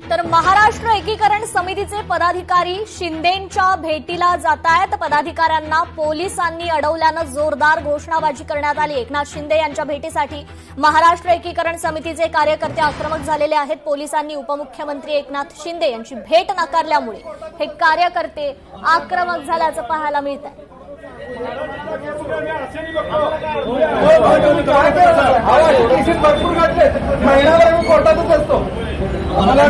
तर महाराष्ट्र एकीकरण समितीचे पदाधिकारी शिंदेंच्या भेटीला जातायत। पदाधिकाऱ्यांना पोलिसांनी अडवल्यानं जोरदार घोषणाबाजी करण्यात आली। एकनाथ शिंदे यांच्या भेटीसाठी महाराष्ट्र एकीकरण समितीचे कार्यकर्ते आक्रमक झालेले आहेत। पोलिसांनी उपमुख्यमंत्री एकनाथ शिंदे यांची भेट नाकारल्यामुळे हे कार्यकर्ते आक्रमक झाल्याचं पाहायला मिळत आहे। भरपूर घातले महिन्याभर मी कोर्टातच असतो। आम्हाला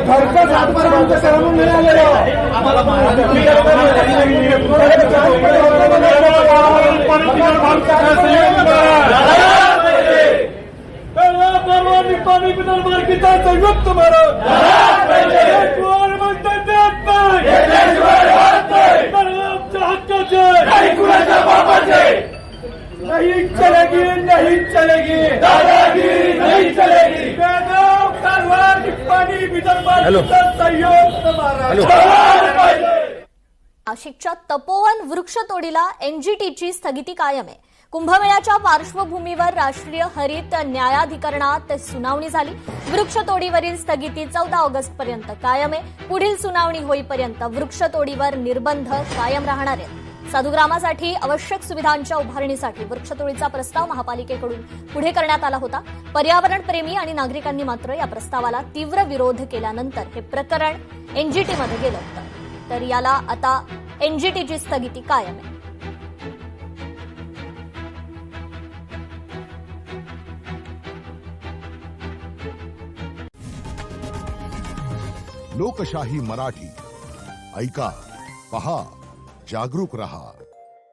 घरच्या सातबारांच्या सरावून नाही आलेलं पाणी पिणार मार्गिता संयुक्त भारत नहीं चलेगी, नहीं चलेगी, दादागिरी नहीं चलेगी। बेगाव कारवार निप्पाणी विदर्भाचा संयुक्त महाराष्ट्र। नाशिकच्या तपोवन वृक्षतोडीला एनजीटीची स्थगिती कायम आहे। कुंभमेळ्याच्या पार्श्वभूमीवर राष्ट्रीय हरित न्यायाधिकरणात सुनावणी झाली। वृक्षतोडीवरील स्थगिती 14 ऑगस्टपर्यंत कायम आहे। पुढील सुनावणी होईपर्यंत वृक्षतोडीवर निर्बंध कायम राहणार आहेत। साधुग्रामासाठी आवश्यक सुविधांच्या उभारणीसाठी वृक्षतोडीचा प्रस्ताव महापालिकेकडून पुढे करण्यात आला होता। पर्यावरणप्रेमी आणि नागरिकांनी मात्र या प्रस्तावाला तीव्र विरोध केल्यानंतर हे प्रकरण एनजीटीमध्ये गेलं होतं। तर याला आता एनजीटीची स्थगिती कायम आहे। लोकशाही मराठी ऐका, पहा, जागरूक रहा।